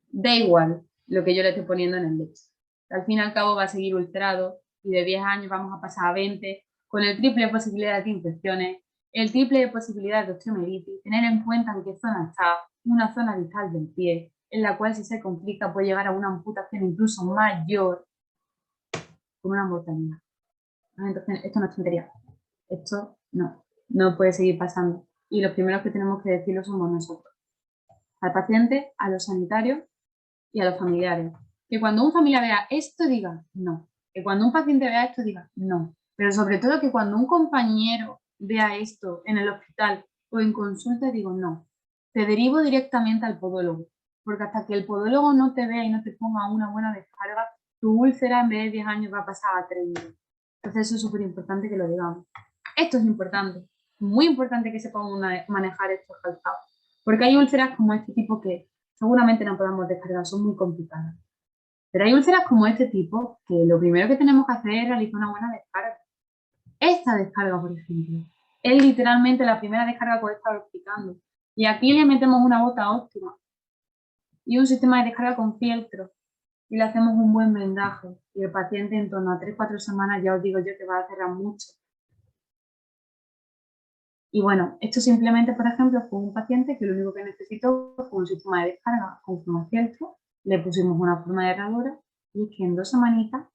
da igual lo que yo le estoy poniendo en el lecho. Al fin y al cabo va a seguir ulcerado y de 10 años vamos a pasar a 20 con el triple de posibilidades de infecciones, el triple de posibilidades de osteomelitis, tener en cuenta en qué zona está, una zona distal del pie, en la cual si se complica puede llegar a una amputación incluso mayor con una mortalidad. Entonces, esto no es tontería. Esto no puede seguir pasando. Y los primeros que tenemos que decirlo somos nosotros. Al paciente, a los sanitarios y a los familiares. Que cuando un familiar vea esto diga no. Que cuando un paciente vea esto diga no. Pero sobre todo que cuando un compañero vea esto en el hospital o en consulta digo no. Te derivo directamente al podólogo. Porque hasta que el podólogo no te vea y no te ponga una buena descarga, tu úlcera en vez de 10 años va a pasar a 30. Entonces eso es súper importante que lo digamos. Esto es importante. Muy importante que sepamos manejar estos calzados. Porque hay úlceras como este tipo que seguramente no podamos descargar, son muy complicadas. Pero hay úlceras como este tipo que lo primero que tenemos que hacer es realizar una buena descarga. Esta descarga, por ejemplo, es literalmente la primera descarga que os he estado explicando. Y aquí le metemos una bota óptima y un sistema de descarga con fieltro y le hacemos un buen vendaje. Y el paciente en torno a 3-4 semanas, ya os digo yo, que va a cerrar mucho. Y bueno, esto simplemente, por ejemplo, fue un paciente que lo único que necesitó fue un sistema de descarga con forma fieltro, le pusimos una forma de herradura y es que en 2 semanitas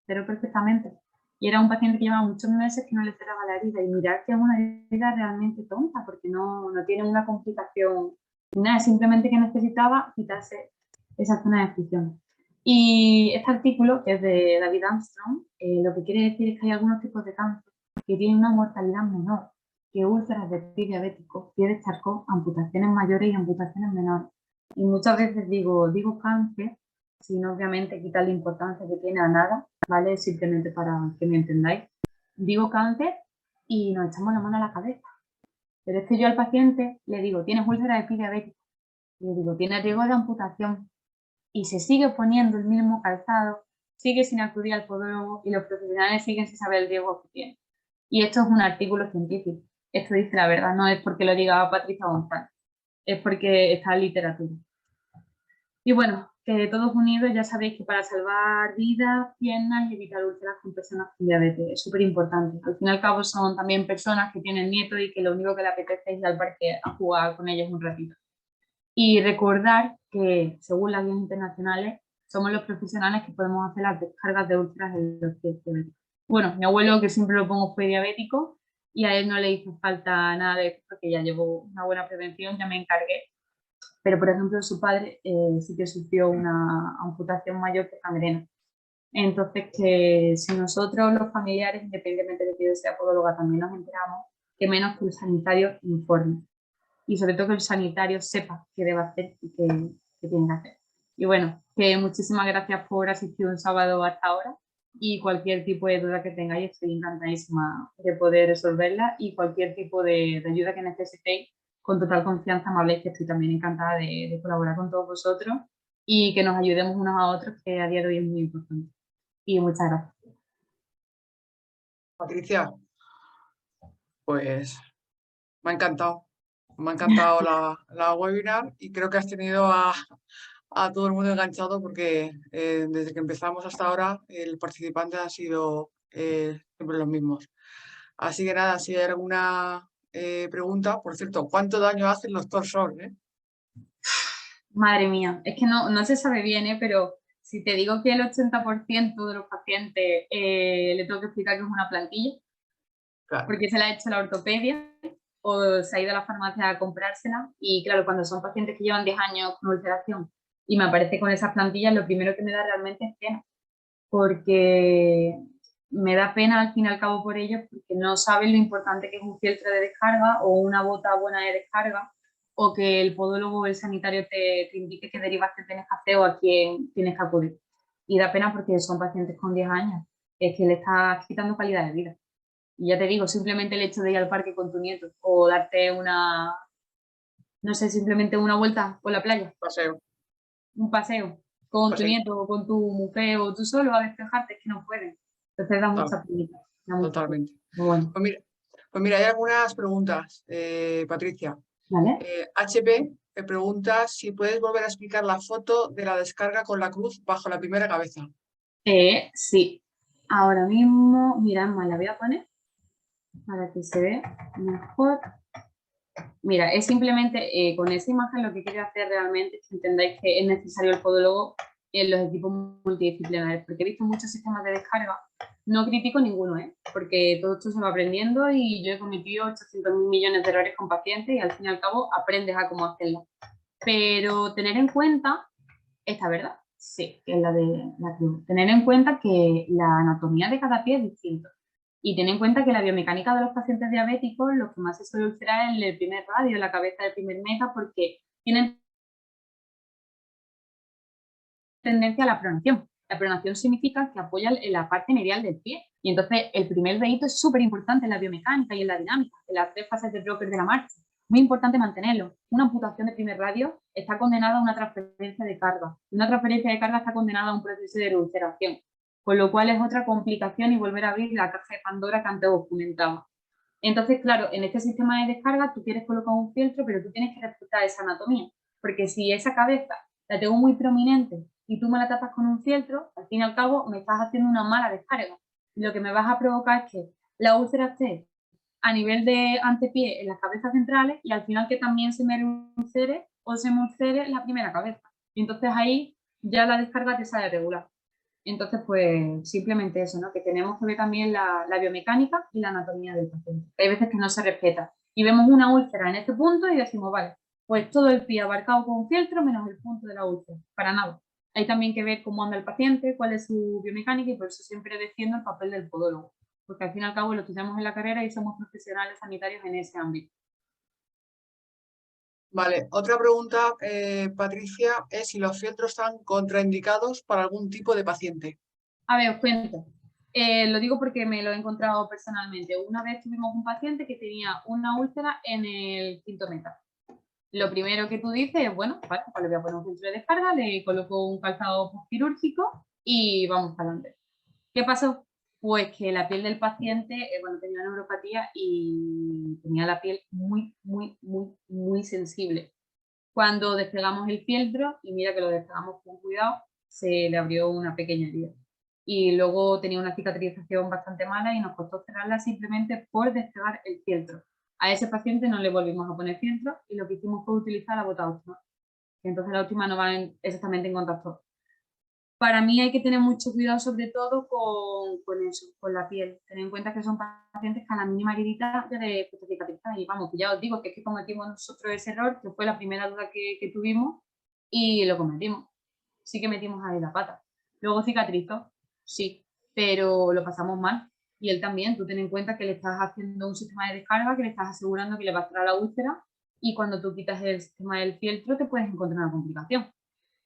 cerró perfectamente. Y era un paciente que llevaba muchos meses que no le cerraba la herida y mirar que es una herida realmente tonta porque no tiene una complicación ni nada, simplemente que necesitaba quitarse esa zona de fricción. Y este artículo, que es de David Armstrong, lo que quiere decir es que hay algunos tipos de cáncer que tienen una mortalidad menor que úlceras de pie diabético, pie de charcot, amputaciones mayores y amputaciones menores. Y muchas veces digo cáncer, sin obviamente quitar la importancia que tiene a nada, ¿vale? Simplemente para que me entendáis. Digo cáncer y nos echamos la mano a la cabeza. Pero es que yo al paciente le digo, tienes úlcera de pie diabético. Y le digo, tienes riesgo de amputación. Y se sigue poniendo el mismo calzado, sigue sin acudir al podólogo y los profesionales siguen sin saber el riesgo que tiene. Y esto es un artículo científico. Esto dice la verdad, no es porque lo diga Patricia González, es porque está en literatura. Y bueno, que todos unidos ya sabéis que para salvar vidas, piernas y evitar úlceras con personas con diabetes es súper importante. Al fin y al cabo son también personas que tienen nietos y que lo único que les apetece es ir al parque a jugar con ellos un ratito. Y recordar que, según las guías internacionales, somos los profesionales que podemos hacer las descargas de úlceras en los pies diabéticos. Bueno, mi abuelo, que siempre lo pongo, fue diabético y a él no le hizo falta nada de esto porque ya llevó una buena prevención, ya me encargué. Pero, por ejemplo, su padre sí que sufrió una amputación mayor que gangrena. Entonces, que si nosotros, los familiares, independientemente de que yo sea podóloga, también nos enteramos, que menos que el sanitario informe. Y sobre todo que el sanitario sepa qué debe hacer y qué tiene que hacer. Y bueno, que muchísimas gracias por asistir un sábado hasta ahora y cualquier tipo de duda que tengáis estoy encantadísima de poder resolverla y cualquier tipo de ayuda que necesitéis, con total confianza me habléis, que estoy también encantada de colaborar con todos vosotros y que nos ayudemos unos a otros, que a día de hoy es muy importante. Y muchas gracias. Patricia, pues me ha encantado. Me ha encantado la webinar y creo que has tenido a todo el mundo enganchado porque desde que empezamos hasta ahora el participante han sido siempre los mismos. Así que nada, si hay alguna pregunta, por cierto, ¿cuánto daño hacen los torsor? Madre mía, es que no se sabe bien, pero si te digo que el 80% de los pacientes le tengo que explicar que es una plantilla, Claro, porque se la ha hecho la ortopedia o se ha ido a la farmacia a comprársela. Y claro, cuando son pacientes que llevan 10 años con ulceración y me aparece con esas plantillas, lo primero que me da realmente es pena, porque me da pena al fin y al cabo por ellos, porque no saben lo importante que es un fieltro de descarga o una bota buena de descarga, o que el podólogo o el sanitario te indique qué derivación tienes que hacer o a quién tienes que acudir. Y da pena porque son pacientes con 10 años, es que le estás quitando calidad de vida. Y ya te digo, simplemente el hecho de ir al parque con tu nieto o darte una, no sé, simplemente una vuelta por la playa, paseo, un paseo con tu paseo, nieto o con tu mujer o tú solo a despejarte, es que no pueden. Entonces da total, mucha pena, da mucha pena. totalmente. Pero bueno, Pues mira, hay algunas preguntas, Patricia. ¿vale? HP me pregunta si puedes volver a explicar la foto de la descarga con la cruz bajo la primera cabeza. Sí, ahora mismo, mira, más la voy a poner para que se vea mejor. Mira, es simplemente con esa imagen lo que quiero hacer realmente es que entendáis que es necesario el podólogo en los equipos multidisciplinares, porque he visto muchos sistemas de descarga, no critico ninguno, porque todo esto se va aprendiendo y yo he cometido 800.000 millones de errores con pacientes y al fin y al cabo aprendes a cómo hacerlo. Pero tener en cuenta, esta verdad, sí, que es la de la cruz, tener en cuenta que la anatomía de cada pie es distinta. Y ten en cuenta que la biomecánica de los pacientes diabéticos, lo que más se suele ulcerar es el primer radio, la cabeza del primer meta, porque tienen tendencia a la pronación. La pronación significa que apoya en la parte medial del pie. Y entonces el primer dedito es súper importante en la biomecánica y en la dinámica, en las 3 fases del bloque de la marcha. Muy importante mantenerlo. Una amputación de primer radio está condenada a una transferencia de carga. Una transferencia de carga está condenada a un proceso de ulceración. Con lo cual es otra complicación y volver a abrir la caja de Pandora que antes os comentaba. Entonces, claro, en este sistema de descarga tú quieres colocar un filtro, pero tú tienes que respetar esa anatomía, porque si esa cabeza la tengo muy prominente y tú me la tapas con un fieltro, al fin y al cabo me estás haciendo una mala descarga. Lo que me vas a provocar es que la úlcera esté a nivel de antepié en las cabezas centrales y al final que también se me ulcere o se me ulcere la primera cabeza. Y entonces ahí ya la descarga te sale regular. Entonces, pues simplemente eso, ¿no? Que tenemos que ver también la biomecánica y la anatomía del paciente. Hay veces que no se respeta y vemos una úlcera en este punto y decimos, vale, pues todo el pie abarcado con un fieltro menos el punto de la úlcera. Para nada. Hay también que ver cómo anda el paciente, cuál es su biomecánica y por eso siempre defiendo el papel del podólogo. Porque al fin y al cabo lo estudiamos en la carrera y somos profesionales sanitarios en ese ámbito. Vale, otra pregunta, Patricia, es si los fieltros están contraindicados para algún tipo de paciente. A ver, os cuento. Lo digo porque me lo he encontrado personalmente. Una vez tuvimos un paciente que tenía una úlcera en el quinto meta. Lo primero que tú dices es, bueno, vale, pues le voy a poner un filtro de descarga, le coloco un calzado quirúrgico y vamos para adelante. ¿Qué pasó? Pues que la piel del paciente, bueno, tenía neuropatía y tenía la piel muy, muy, muy, muy sensible. Cuando despegamos el fieltro, y mira que lo despegamos con cuidado, se le abrió una pequeña herida. Y luego tenía una cicatrización bastante mala y nos costó cerrarla simplemente por despegar el fieltro. A ese paciente no le volvimos a poner fieltro y lo que hicimos fue utilizar la bota óptima. Entonces la óptima no va exactamente en contacto. Para mí hay que tener mucho cuidado sobre todo con eso, con la piel. Tener en cuenta que son pacientes que a la mínima heridita ya de cicatrizar. Y vamos, que ya os digo que es que cometimos nosotros ese error, que fue la primera duda que tuvimos y lo cometimos. Sí que metimos ahí la pata. Luego cicatrizó, sí, pero lo pasamos mal. Y él también, tú ten en cuenta que le estás haciendo un sistema de descarga, que le estás asegurando que le va a cerrar la úlcera y cuando tú quitas el sistema del fieltro te puedes encontrar una complicación.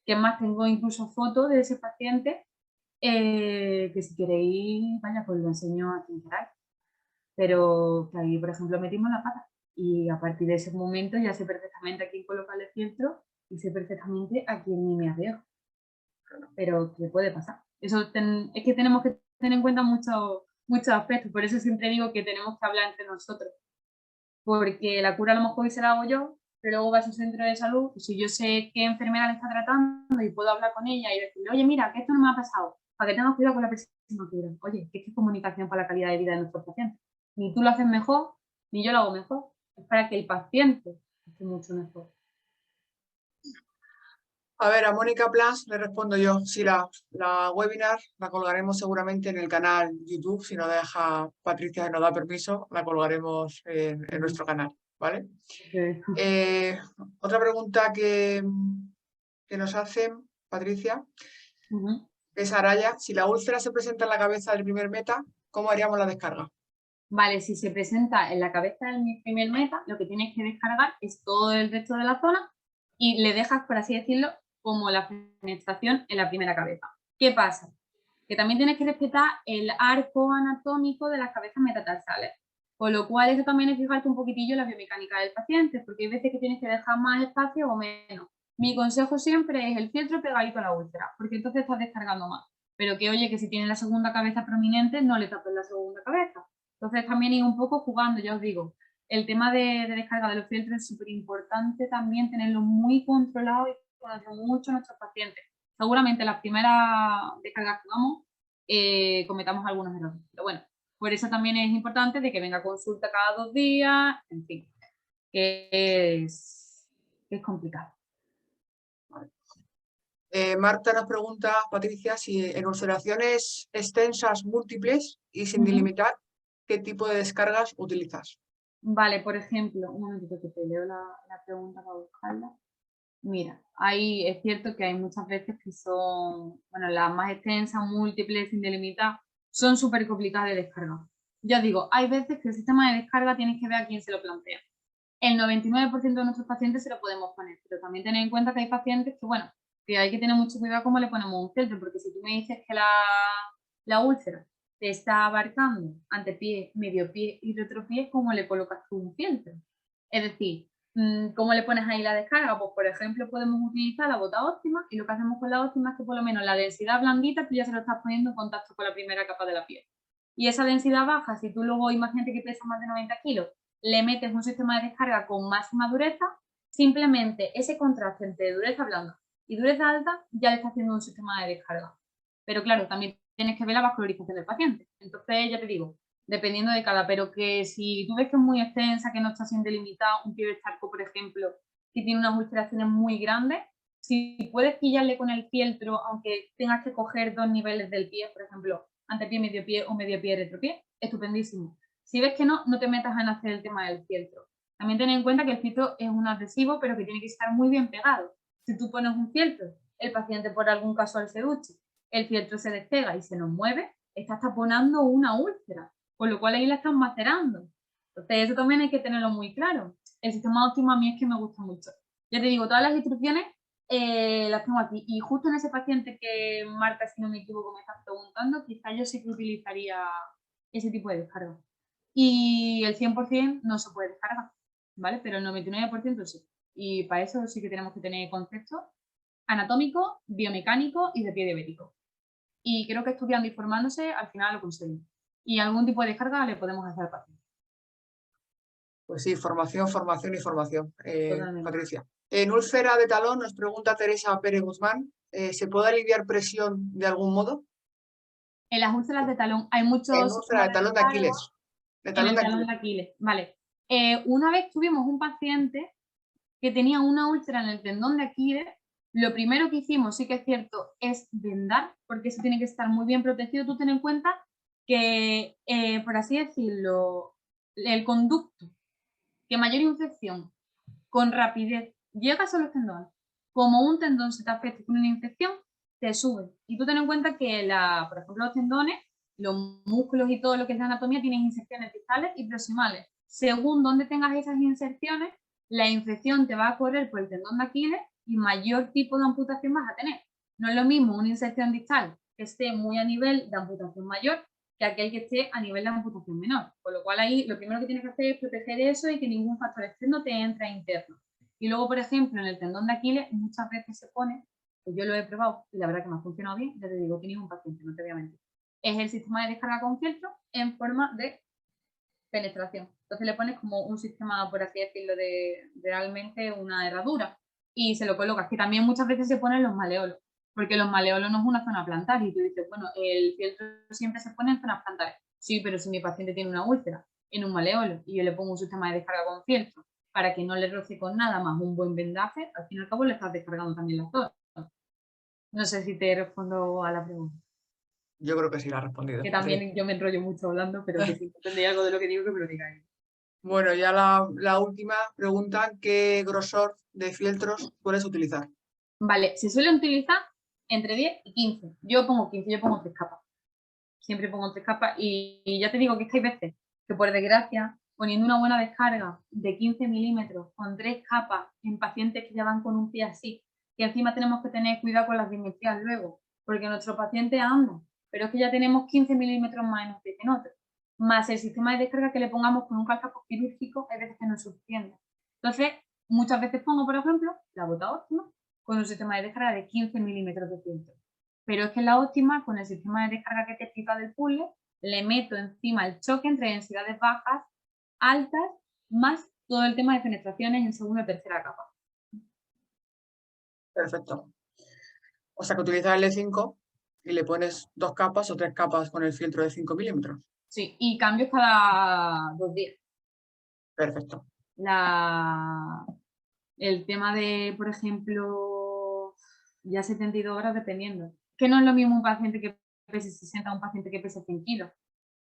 Que más, tengo incluso fotos de ese paciente Que si queréis, vaya, pues lo enseño a quien queráis. Pero que ahí, por ejemplo, metimos la pata. Y a partir de ese momento ya sé perfectamente a quién colocarle el filtro y sé perfectamente a quién ni me arriesgo. Pero ¿qué puede pasar? Es que tenemos que tener en cuenta muchos aspectos. Por eso siempre digo que tenemos que hablar entre nosotros. Porque la cura a lo mejor hoy se la hago yo, pero luego vas a un centro de salud y si yo sé qué enfermedad le está tratando y puedo hablar con ella y decirle, oye, mira, que esto no me ha pasado, para que tengas cuidado con la próxima cura. Oye, que es comunicación para la calidad de vida de nuestros pacientes. Ni tú lo haces mejor, ni yo lo hago mejor. Es para que el paciente esté mucho mejor. A ver, a Mónica Plus le respondo yo. Sí, la webinar la colgaremos seguramente en el canal YouTube. Si nos deja Patricia y nos da permiso, la colgaremos en nuestro canal, ¿vale? Otra pregunta que nos hacen, Patricia, es Araya. Si la úlcera se presenta en la cabeza del primer meta, ¿cómo haríamos la descarga? Vale, si se presenta en la cabeza del primer meta, lo que tienes que descargar es todo el resto de la zona y le dejas, por así decirlo, como la fenestración en la primera cabeza. ¿Qué pasa? Que también tienes que respetar el arco anatómico de las cabezas metatarsales, con lo cual eso también es fijarte un poquitillo en la biomecánica del paciente, porque hay veces que tienes que dejar más espacio o menos. Mi consejo siempre es el fieltro pegadito a la úlcera, porque entonces estás descargando más. Pero que oye, que si tienes la segunda cabeza prominente, no le tapes la segunda cabeza. Entonces también ir un poco jugando, ya os digo. El tema de descarga de los filtros es súper importante también tenerlo muy controlado y conocer mucho a nuestros pacientes. Seguramente las primeras descargas que hagamos cometamos algunos errores. Pero bueno, por eso también es importante de que venga a consulta cada 2 días, en fin, que es complicado. Marta nos pregunta, Patricia, si en ulceraciones extensas múltiples y sin delimitar, ¿qué tipo de descargas utilizas? Vale, por ejemplo, un momentito que te leo la pregunta para buscarla. Mira, es cierto que hay muchas veces que son, bueno, las más extensas, múltiples, sin delimitar, son súper complicadas de descargar. Ya digo, hay veces que el sistema de descarga tienes que ver a quién se lo plantea. El 99% de nuestros pacientes se lo podemos poner, pero también tener en cuenta que hay pacientes que, bueno, que hay que tener mucho cuidado cómo le ponemos un filtro, porque si tú me dices que la úlcera te está abarcando antepié, medio pie y retropié, ¿cómo le colocas tú un filtro? Es decir, ¿cómo le pones ahí la descarga? Pues, por ejemplo, podemos utilizar la bota óptima y lo que hacemos con la óptima es que por lo menos la densidad blandita tú ya se lo estás poniendo en contacto con la primera capa de la piel. Y esa densidad baja, si tú luego imagínate que pesa más de 90 kilos, le metes un sistema de descarga con máxima dureza, simplemente ese contraste entre dureza blanda y dureza alta ya le está haciendo un sistema de descarga. Pero claro, también tienes que ver la vascularización del paciente. Entonces, ya te digo, dependiendo de cada, pero que si tú ves que es muy extensa, que no está sin delimitar, un pie de charco, por ejemplo, que tiene unas ulceraciones muy grandes, si puedes pillarle con el fieltro, aunque tengas que coger 2 niveles del pie, por ejemplo, antepié, medio pie o medio pie, retropié, estupendísimo. Si ves que no, no te metas en hacer el tema del fieltro. También ten en cuenta que el fieltro es un adhesivo, pero que tiene que estar muy bien pegado. Si tú pones un fieltro, el paciente por algún casual se duche, el fieltro se despega y se nos mueve, estás taponando una úlcera, con lo cual ahí la estás macerando. Entonces eso también hay que tenerlo muy claro. El sistema óptimo a mí es que me gusta mucho. Ya te digo, todas las instrucciones las tengo aquí. Y justo en ese paciente que Marta, si no me equivoco, me estás preguntando, quizá yo sí que utilizaría ese tipo de descarga. Y el 100% no se puede descargar, ¿vale? Pero el 99% sí. Y para eso sí que tenemos que tener conceptos anatómicos, biomecánicos y de pie diabético. Y creo que estudiando y formándose al final lo conseguimos. Y algún tipo de descarga le podemos hacer al paciente. Pues sí, formación, formación y formación, Totalmente. Patricia. En úlcera de talón nos pregunta Teresa Pérez Guzmán, ¿se puede aliviar presión de algún modo? En las úlceras de talón hay En muchos úlcera sistemas de de talón de descarga. Aquiles. De En talón el de talón Aquiles. de Aquiles, vale. Una vez tuvimos un paciente que tenía una úlcera en el tendón de Aquiles. Lo primero que hicimos, sí que es cierto, es vendar, porque eso tiene que estar muy bien protegido. Tú ten en cuenta que, por así decirlo, el conducto que mayor infección con rapidez llegas a los tendones, como un tendón se te afecta con una infección, te sube. Y tú ten en cuenta que, por ejemplo, los tendones, los músculos y todo lo que es de anatomía tienen inserciones distales y proximales. Según donde tengas esas inserciones, la infección te va a correr por el tendón de Aquiles y mayor tipo de amputación vas a tener. No es lo mismo una inserción distal que esté muy a nivel de amputación mayor que aquel que esté a nivel de amputación menor. Con lo cual ahí lo primero que tienes que hacer es proteger eso y que ningún factor externo te entre interno. Y luego, por ejemplo, en el tendón de Aquiles muchas veces se pone, que yo lo he probado y la verdad que me ha funcionado bien, ya te digo, tienes un paciente, no te voy a mentir. Es el sistema de descarga con fieltro en forma de penetración. Entonces le pones como un sistema, por así decirlo, de realmente una herradura y se lo colocas, que también muchas veces se ponen los maleolos, porque los maleolos no es una zona plantar y tú dices, bueno, el fieltro siempre se pone en zonas plantares. Sí, pero si mi paciente tiene una úlcera en un maleolo y yo le pongo un sistema de descarga con fieltro para que no le roce con nada más un buen vendaje, al fin y al cabo le estás descargando también la zona. No sé si te respondo a la pregunta. Yo creo que sí la ha respondido. Que Sí. también yo me enrollo mucho hablando, pero que si entendéis algo de lo que digo, que me lo digáis. Bueno, ya la última pregunta, ¿qué grosor de fieltros sueles utilizar? Vale, se suele utilizar entre 10 y 15. Yo pongo 15, yo pongo 3 capas. Siempre pongo 3 capas y ya te digo que es que hay veces que por desgracia, poniendo una buena descarga de 15 milímetros con 3 capas en pacientes que ya van con un pie así, que encima tenemos que tener cuidado con las dimensiones luego, porque nuestro paciente anda, pero es que ya tenemos 15 milímetros más en un pie que en otro. Más el sistema de descarga que le pongamos con un calzado quirúrgico, hay veces que no es suficiente. Entonces, muchas veces pongo, por ejemplo, la bota óptima con un sistema de descarga de 15 milímetros de filtro. Pero es que en la óptima, con el sistema de descarga que te explica del puzzle, le meto encima el choque entre densidades bajas, altas, más todo el tema de penetraciones en segunda y tercera capa. Perfecto. O sea que utilizas el E5 y le pones 2 capas o 3 capas con el filtro de 5 milímetros. Sí, y cambios cada 2 días. Perfecto. El tema de, por ejemplo, ya 72 horas dependiendo. Que no es lo mismo un paciente que pese 60 a un paciente que pese 100 kilos.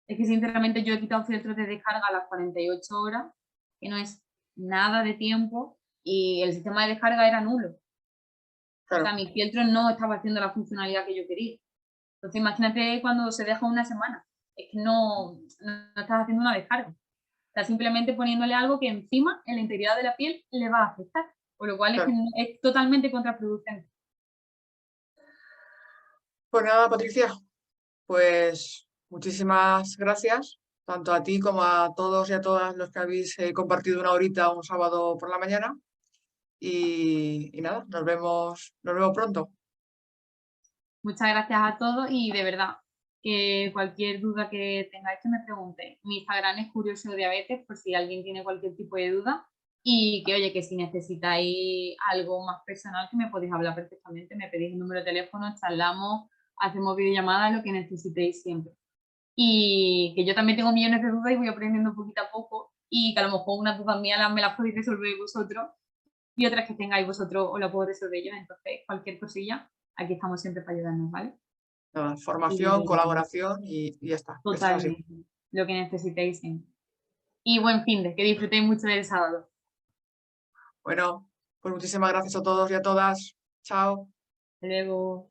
Es que sinceramente yo he quitado filtros de descarga a las 48 horas, que no es nada de tiempo, y el sistema de descarga era nulo. O sea, Claro, mi filtro no estaba haciendo la funcionalidad que yo quería. Entonces imagínate cuando se deja una semana. Es que no estás haciendo una descarga. Estás simplemente poniéndole algo que encima, en la integridad de la piel, le va a afectar. Por lo cual es que claro. es totalmente contraproducente. Pues nada, Patricia, pues muchísimas gracias, tanto a ti como a todos y a todas los que habéis compartido una horita un sábado por la mañana. Y nada, nos vemos pronto. Muchas gracias a todos y de verdad que cualquier duda que tengáis que me preguntéis. Mi Instagram es Curioso Diabetes por si alguien tiene cualquier tipo de duda y que oye, que si necesitáis algo más personal que me podéis hablar perfectamente, me pedís el número de teléfono, charlamos, hacemos videollamadas, lo que necesitéis siempre. Y que yo también tengo millones de dudas y voy aprendiendo poquito a poco y que a lo mejor unas dudas mías me las podéis resolver vosotros y otras que tengáis vosotros os las puedo resolver yo. Entonces, cualquier cosilla, aquí estamos siempre para ayudarnos, ¿vale? Nada, formación, Y colaboración y ya está. Esto es así. totalmente, lo que necesitéis siempre. Y buen fin de, que disfrutéis mucho del sábado. Bueno, pues muchísimas gracias a todos y a todas. Chao. Hasta luego.